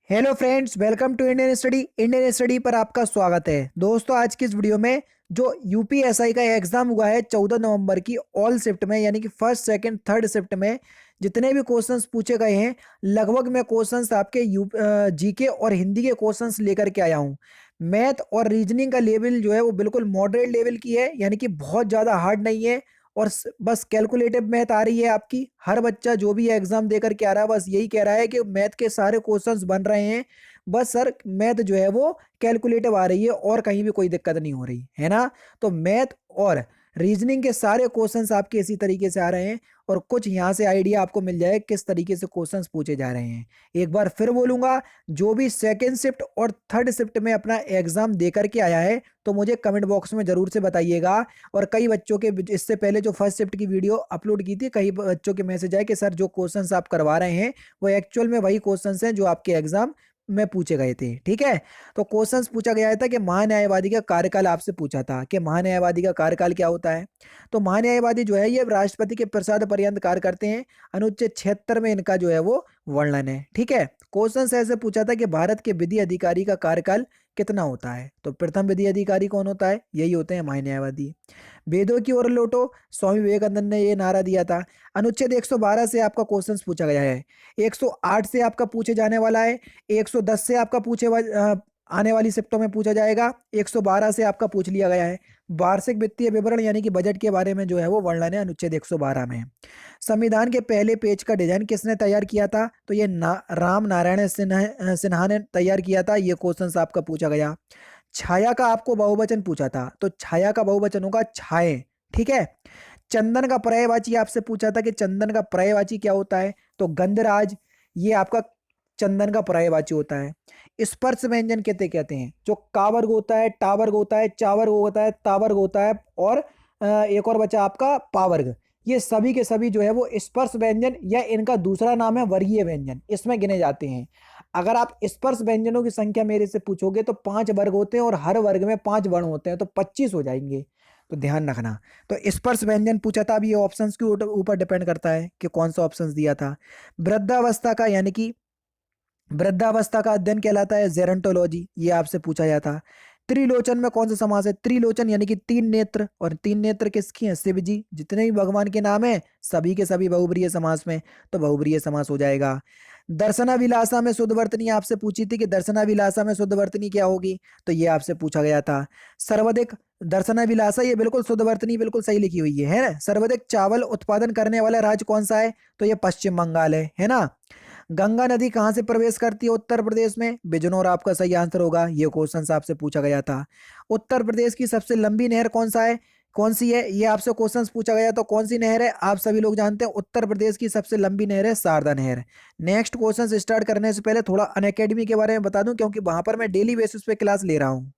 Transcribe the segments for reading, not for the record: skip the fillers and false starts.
Hello friends, welcome to Indian study पर आपका स्वागत है। दोस्तों, आज की इस वीडियो में जो यूपीएसआई का एग्जाम हुआ है 14 नवंबर की ऑल शिफ्ट में, यानी कि फर्स्ट सेकंड थर्ड शिफ्ट में जितने भी क्वेश्चंस पूछे गए हैं, लगभग मैं क्वेश्चंस आपके जीके और हिंदी के क्वेश्चंस लेकर के आया हूं। मैथ और रीजनिंग का लेवल जो है वो बिल्कुल मॉडरेट लेवल की है, यानी कि बहुत ज़्यादा हार्ड नहीं है। और बस कैलकुलेटिव मैथ आ रही है आपकी। हर बच्चा जो भी एग्जाम देकर के आ रहा है बस यही कह रहा है कि मैथ के सारे क्वेश्चंस बन रहे हैं। बस सर, मैथ जो है वो कैलकुलेटिव आ रही है और कहीं भी कोई दिक्कत नहीं हो रही है ना। तो मैथ और रीजनिंग के सारे क्वेश्चंस आपके इसी तरीके से आ रहे हैं। और कुछ यहाँ से आइडिया आपको मिल जाए किस तरीके से क्वेश्चंस पूछे जा रहे हैं। एक बार फिर बोलूंगा, जो भी सेकेंड शिफ्ट और थर्ड शिफ्ट में अपना एग्जाम दे करके आया है तो मुझे कमेंट बॉक्स में जरूर से बताइएगा। और कई बच्चों के इससे पहले जो फर्स्ट शिफ्ट की वीडियो अपलोड की थी, कई बच्चों के मैसेज आए कि सर जो क्वेश्चंस आप करवा रहे हैं वो एक्चुअल में वही क्वेश्चंस हैं जो आपके एग्जाम में पूछे गए थे। ठीक है। तो क्वेश्चंस पूछा गया था कि महान्यायवादी का कार्यकाल, आपसे पूछा था कि महान्यायवादी का कार्यकाल क्या होता है। तो महान्यायवादी जो है ये राष्ट्रपति के प्रसाद पर्यंत कार्य करते हैं। अनुच्छेद 76 में इनका जो है वो वर्णन है। ठीक है। क्वेश्चन ऐसे पूछा था कि भारत के विधि अधिकारी का कार्यकाल कितना होता है। तो प्रथम विधि अधिकारी कौन होता है? यही होते हैं महान्यायवादी। वेदों की ओर लौटो, स्वामी विवेकानंद ने ये नारा दिया था। अनुच्छेद 112 से आपका क्वेश्चंस पूछा गया है। 108 से आपका पूछे जाने वाला है। 110 से आपका आने वाली शिफ्टों में पूछा जाएगा। 112 से आपका पूछ लिया गया है। वार्षिक वित्तीय विवरण यानी कि बजट के बारे में जो है वो वर्णन है अनुच्छेद 112 में। संविधान के पहले पेज का डिजाइन किसने तैयार किया था? तो ये राम नारायण सिन्हा ने तैयार किया था। ये क्वेश्चन आपका पूछा गया। छाया का आपको बहुवचन पूछा था, तो छाया का बहुवचन होगा छाए। ठीक है। चंदन का पर्यायवाची आपसे पूछा था कि चंदन का पर्यायवाची क्या होता है। तो गंधराज, ये आपका चंदन का पर्यायवाची होता है। स्पर्श व्यंजन कहते कहते हैं जो का वर्ग होता है, टा वर्ग होता है, चा वर्ग होता है, ता वर्ग होता है और एक और बचा आपका पा वर्ग। ये सभी के सभी जो है वो स्पर्श व्यंजन या इनका दूसरा नाम है वर्गीय व्यंजन, इसमें गिने जाते हैं। अगर आप स्पर्श व्यंजनों की संख्या मेरे से पूछोगे तो 5 वर्ग होते हैं और हर वर्ग में 5 वर्ण होते हैं, तो 25 हो जाएंगे। तो ध्यान रखना। तो स्पर्श व्यंजन पूछा था। अब ये ऑप्शंस के ऊपर डिपेंड करता है कि कौन सा ऑप्शंस दिया था। वृद्धावस्था का यानी कि वृद्धावस्था का अध्ययन कहलाता है जेरंटोलॉजी, ये आपसे पूछा जाता था। त्रिलोचन में कौन सा समास है? त्रिलोचन यानी कि तीन नेत्र, और तीन नेत्र किसकी हैं? शिव जी। जितने भी भगवान के नाम है सभी के सभी बहुब्रीहि समास में, तो बहुब्रीहि समास हो जाएगा। दर्शना विलासा में शुद्धवर्तनी आपसे पूछी थी कि दर्शना विलासा में शुद्धवर्तनी क्या होगी, तो ये आपसे पूछा गया था। सर्वाधिक दर्शना विलासा, ये बिल्कुल शुद्धवर्तनी बिल्कुल सही लिखी हुई है ना। सर्वाधिक चावल उत्पादन करने वाला राज्य कौन सा है? तो ये पश्चिम बंगाल है ना। गंगा नदी कहाँ से प्रवेश करती है उत्तर प्रदेश में? बिजनौर आपका सही आंसर होगा। ये क्वेश्चन आपसे पूछा गया था। उत्तर प्रदेश की सबसे लंबी नहर कौन सा है, कौन सी है? ये आपसे क्वेश्चंस पूछा गया तो कौन सी नहर है? आप सभी लोग जानते हैं उत्तर प्रदेश की सबसे लंबी नहर है शारदा नहर। नेक्स्ट क्वेश्चन स्टार्ट करने से पहले थोड़ा अनअकैडमी के बारे में बता दूं, क्योंकि वहां पर मैं डेली बेसिस पे क्लास ले रहा हूँ।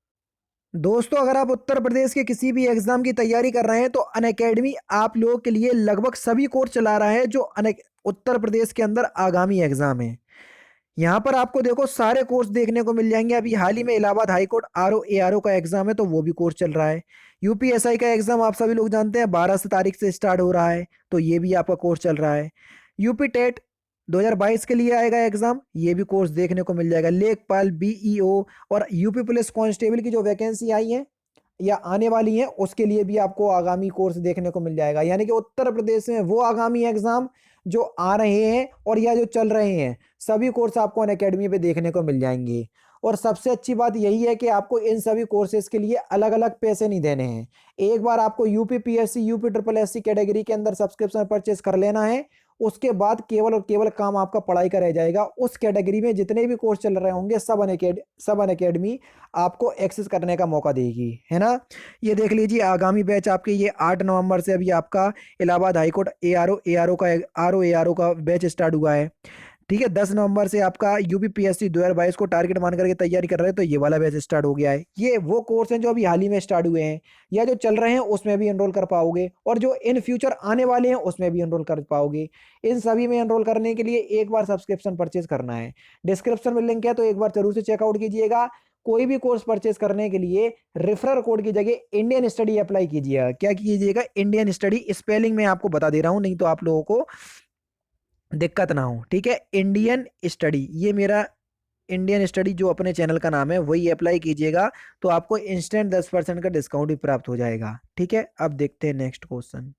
दोस्तों, अगर आप उत्तर प्रदेश के किसी भी एग्जाम की तैयारी कर रहे हैं तो अनअकैडमी आप लोगों के लिए लगभग सभी कोर्स चला रहा है जो उत्तर प्रदेश के अंदर आगामी एग्जाम है। यहाँ पर आपको देखो सारे कोर्स देखने को मिल जाएंगे। अभी हाल ही में इलाहाबाद हाईकोर्ट आरओ एआरओ का एग्जाम है तो वो भी कोर्स चल रहा है। यूपीएसआई का एग्जाम आप सभी लोग जानते हैं 12 तारीख से स्टार्ट हो रहा है, तो ये भी आपका कोर्स चल रहा है। यूपी टेट 2022 के लिए आएगा एग्जाम, ये भी कोर्स देखने को मिल जाएगा। लेखपाल, बीईओ और यूपी पुलिस कांस्टेबल की जो वैकेंसी आई है या आने वाली है उसके लिए भी आपको आगामी कोर्स देखने को मिल जाएगा। यानी कि उत्तर प्रदेश में वो आगामी एग्जाम जो आ रहे हैं और या जो चल रहे हैं, सभी कोर्स आपको अनअकैडमी पे देखने को मिल जाएंगे। और सबसे अच्छी बात यही है कि आपको इन सभी कोर्सेज के लिए अलग अलग पैसे नहीं देने हैं। एक बार आपको UP PSC UP triple SC category के अंदर सब्सक्रिप्शन परचेस कर लेना है। उसके बाद केवल और केवल काम आपका पढ़ाई का रह जाएगा। उस कैटेगरी में जितने भी कोर्स चल रहे होंगे सब अनअकैडमी आपको एक्सेस करने का मौका देगी, है ना। ये देख लीजिए आगामी बैच आपके ये 8 नवंबर से अभी आपका इलाहाबाद हाईकोर्ट आरओ एआरओ का बैच स्टार्ट हुआ है। ठीक है। 10 नवंबर से आपका यूपीपीएससी 2022 को टारगेट मान करके तैयारी कर रहे हैं तो ये वाला बैच स्टार्ट हो गया है। ये वो कोर्स हैं जो अभी हाल ही में स्टार्ट हुए हैं या जो चल रहे हैं उसमें भी एनरोल कर पाओगे, और जो इन फ्यूचर आने वाले हैं उसमें भी एनरोल कर पाओगे। इन सभी में एनरोल करने के लिए एक बार सब्सक्रिप्शन परचेज करना है। डिस्क्रिप्शन में लिंक है तो एक बार जरूर से चेकआउट कीजिएगा। कोई भी कोर्स परचेज करने के लिए रेफरल कोड की जगह इंडियन स्टडी अप्लाई कीजिएगा। क्या कीजिएगा? Indian study. स्पेलिंग में आपको बता दे रहा हूं, नहीं तो आप लोगों को दिक्कत ना हो। ठीक है। इंडियन स्टडी, ये मेरा इंडियन स्टडी जो अपने चैनल का नाम है वही अप्लाई कीजिएगा, तो आपको इंस्टेंट 10% का डिस्काउंट भी प्राप्त हो जाएगा। ठीक है, अब देखते हैं नेक्स्ट क्वेश्चन।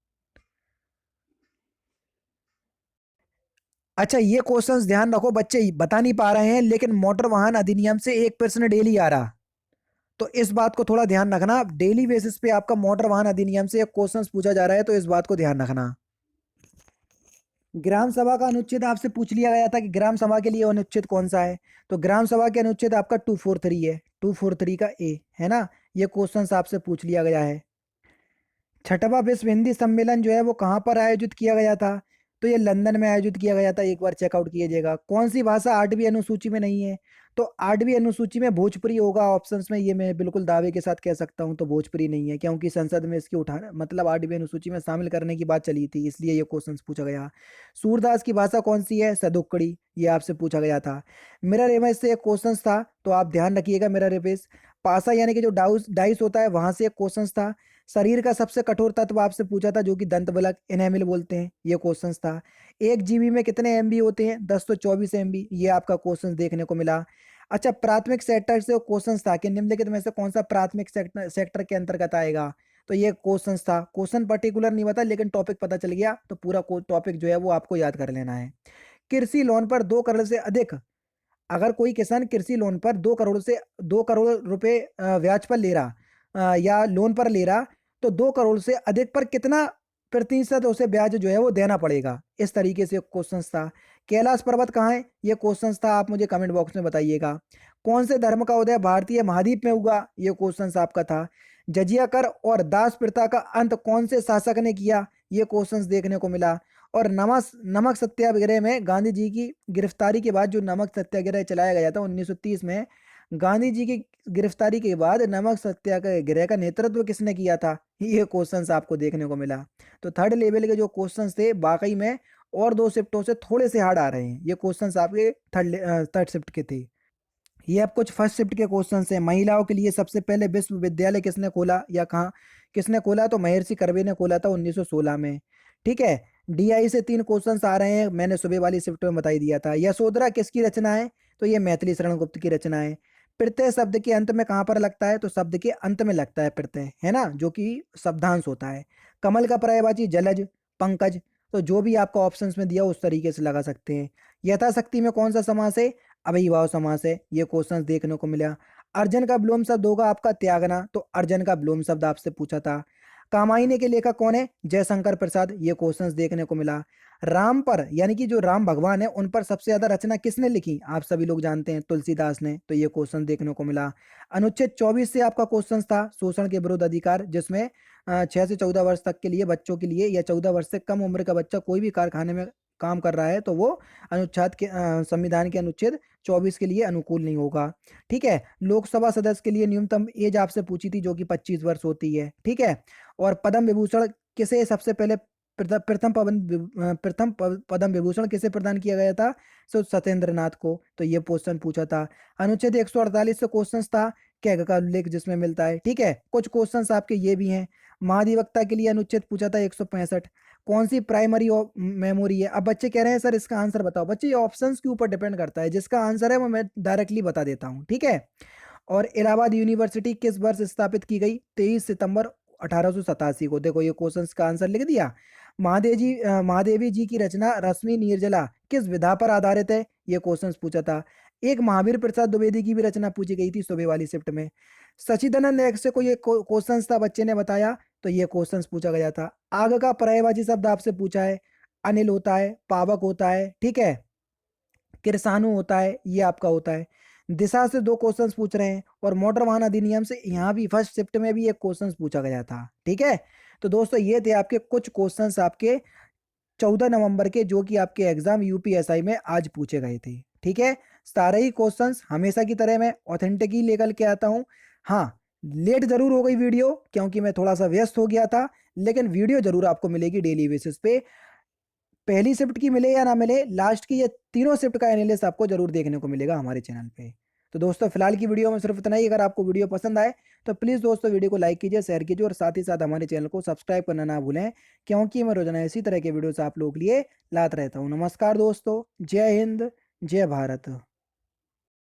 अच्छा, ये क्वेश्चंस ध्यान रखो बच्चे, बता नहीं पा रहे हैं लेकिन मोटर वाहन अधिनियम से एक प्रश्न डेली आ रहा, तो इस बात को थोड़ा ध्यान रखना। डेली बेसिस पे आपका मोटर वाहन अधिनियम से एक क्वेश्चंस पूछा जा रहा है, तो इस बात को ध्यान रखना। ग्राम सभा का अनुच्छेद आपसे पूछ लिया गया था कि ग्राम सभा के लिए अनुच्छेद कौन सा है, तो ग्राम सभा के अनुच्छेद आपका 243 है, 243 का ए है ना। ये क्वेश्चंस आपसे पूछ लिया गया है। छठवां विश्व हिंदी सम्मेलन जो है वो कहाँ पर आयोजित किया गया था, तो ये लंदन में आयोजित किया गया था। एक बार चेकआउट कीजिएगा। कौन सी भाषा 8वीं अनुसूची में नहीं है, तो 8वीं अनुसूची में भोजपुरी होगा ऑप्शंस में, ये मैं बिल्कुल दावे के साथ कह सकता हूँ। तो भोजपुरी नहीं है, क्योंकि संसद में इसकी उठाना मतलब 8वीं अनुसूची में शामिल करने की बात चली थी, इसलिए ये क्वेश्चन पूछा गया। सूरदास की भाषा कौन सी है, सदुक्कड़ी, ये आपसे पूछा गया था। मिरर इमेज से एक क्वेश्चन था, तो आप ध्यान रखिएगा। मिरर इमेज पासा यानी कि जो डाइस होता है वहां से एक क्वेश्चन था। शरीर का सबसे कठोर तत्व आपसे पूछा था, जो कि दंत बलक इनेमिल बोलते हैं, ये क्वेश्चन था। एक जीबी में कितने एमबी होते हैं, 1024 एमबी, ये आपका क्वेश्चन देखने को मिला। अच्छा, प्राथमिक सेक्टर से क्वेश्चन था कि निम्नलिखित में से कौन सा प्राथमिक सेक्टर के अंतर्गत आएगा, तो ये क्वेश्चन था। क्वेश्चन पर्टिकुलर नहीं बता लेकिन टॉपिक पता चल गया, तो पूरा टॉपिक जो है वो आपको याद कर लेना है। कृषि लोन पर 2 करोड़ से अधिक, अगर कोई किसान कृषि लोन पर 2 करोड़ रुपए ब्याज पर ले रहा, या लोन पर ले रहा, तो 2 करोड़ से अधिक पर कितना प्रतिशत उसे ब्याज जो है वो देना पड़ेगा, इस तरीके से क्वेश्चन था। कैलाश पर्वत कहाँ है, ये क्वेश्चन था, आप मुझे कमेंट बॉक्स में बताइएगा। कौन से धर्म का उदय भारतीय महाद्वीप में हुआ, ये क्वेश्चन आपका था। जजिया कर और दास प्रथा का अंत कौन से शासक ने किया, ये क्वेश्चन देखने को मिला। और नमक नमक सत्याग्रह में गांधी जी की गिरफ्तारी के बाद जो नमक सत्याग्रह चलाया गया था 1930 में, गांधी जी की गिरफ्तारी के बाद नमक सत्याग्रह का नेतृत्व किसने किया था, ये क्वेश्चंस आपको देखने को मिला। तो थर्ड लेवल के जो क्वेश्चंस थे वाकई में और 2 शिफ्टों से थोड़े से हार्ड आ रहे हैं, ये क्वेश्चंस आपके थर्ड शिफ्ट के थे। ये अब कुछ फर्स्ट शिफ्ट के क्वेश्चन हैं। महिलाओं के लिए सबसे पहले विश्वविद्यालय किसने खोला या कहाँ किसने खोला, तो महर्षि कर्वे ने खोला था 1916 में। ठीक है, डीआई से 3 क्वेश्चंस आ रहे हैं, मैंने सुबह वाली शिफ्ट में बता ही दिया था। यशोधरा किसकी रचना है, तो ये मैथिली शरण गुप्त की रचना है। प्रत्यय शब्द के अंत में कहाँ पर लगता है, तो शब्द के अंत में लगता है प्रत्यय, है ना, जो कि शब्दांश होता है। कमल का पर्यायवाची जलज, पंकज, तो जो भी आपका ऑप्शंस में दिया उस तरीके से लगा सकते हैं। यथाशक्ति में कौन सा समास है, अव्ययीभाव समास है, ये क्वेश्चंस देखने को मिला। अर्जन का विलोम शब्द होगा आपका त्यागना, तो अर्जन का विलोम शब्द आपसे पूछा था। कामायनी के लेखक कौन है, जयशंकर प्रसाद, ये क्वेश्चंस देखने को मिला। राम पर यानी कि जो राम भगवान है उन पर सबसे ज्यादा रचना किसने लिखी, आप सभी लोग जानते हैं, तुलसीदास ने, तो ये क्वेश्चन देखने को मिला। अनुच्छेद 24 से आपका क्वेश्चन था शोषण के विरुद्ध अधिकार, जिसमें 6 से 14 वर्ष तक के लिए बच्चों के लिए, या 14 वर्ष से कम उम्र का बच्चा कोई भी कारखाने में काम कर रहा है तो वो अनुच्छेद के संविधान के अनुच्छेद 24 के लिए अनुकूल नहीं होगा। ठीक है, लोकसभा सदस्य के लिए न्यूनतम एज आपसे पूछी थी, जो कि 25 वर्ष होती है। ठीक है, और पद्म विभूषण किसे सबसे पहले पद्म विभूषण किसे प्रदान किया गया था, सो सत्येंद्र नाथ को, तो ये क्वेश्चन पूछा था। अनुच्छेद 148 से क्वेश्चन था कैग का उल्लेख जिसमें मिलता है। ठीक है, कुछ क्वेश्चंस आपके ये भी हैं। महाधिवक्ता के लिए अनुच्छेद पूछा था 165। कौन सी प्राइमरी मेमोरी है, अब बच्चे कह रहे हैं सर इसका आंसर बताओ, बच्चे ये ऑप्शंस के ऊपर डिपेंड करता है, जिसका आंसर है वो मैं डायरेक्टली बता देता हूँ। ठीक है, और इलाहाबाद यूनिवर्सिटी किस वर्ष स्थापित की गई, 23 सितंबर 1887 को। देखो ये क्वेश्चंस का आंसर लिख दिया। महादेवी जी की रचना रश्मि निर्जला किस विधा पर आधारित है, ये क्वेश्चंस पूछा था। एक महावीर प्रसाद द्विवेदी की भी रचना पूछी गई थी सुबह वाली शिफ्ट में। सचिदानंद एक्स से कोई क्वेश्चन था, बच्चे ने बताया, तो ये क्वेश्चन पूछा गया था। आग का पर्यायवाची शब्द आपसे पूछा है, अनिल होता है, पावक होता है, ठीक है, किरसानू होता है, ये आपका होता है। दिशा से 2 क्वेश्चंस पूछ रहे हैं, और मोटर वाहन अधिनियम से यहाँ भी फर्स्ट शिफ्ट में भी एक क्वेश्चंस पूछा गया था। ठीक है, तो दोस्तों ये थे आपके कुछ क्वेश्चंस आपके 14 नवंबर के, जो कि आपके एग्जाम यूपीएसआई में आज पूछे गए थे। ठीक है, सारे ही क्वेश्चंस हमेशा की तरह मैं ऑथेंटिक ही लेकर के आता हूँ। हाँ, लेट जरूर हो गई वीडियो, क्योंकि मैं थोड़ा सा व्यस्त हो गया था, लेकिन वीडियो जरूर आपको मिलेगी डेली बेसिस पे। पहली शिफ्ट की मिले या ना मिले, लास्ट की ये तीनों शिफ्ट का एनालिसिस आपको जरूर देखने को मिलेगा हमारे चैनल पे। तो दोस्तों फिलहाल की वीडियो में सिर्फ इतना ही। अगर आपको वीडियो पसंद आए तो प्लीज़ दोस्तों वीडियो को लाइक कीजिए, शेयर कीजिए, और साथ ही साथ हमारे चैनल को सब्सक्राइब करना ना भूलें, क्योंकि मैं रोजाना इसी तरह के वीडियोस आप लोगों के लिए लाता रहता हूँ। नमस्कार दोस्तों, जय हिंद, जय भारत।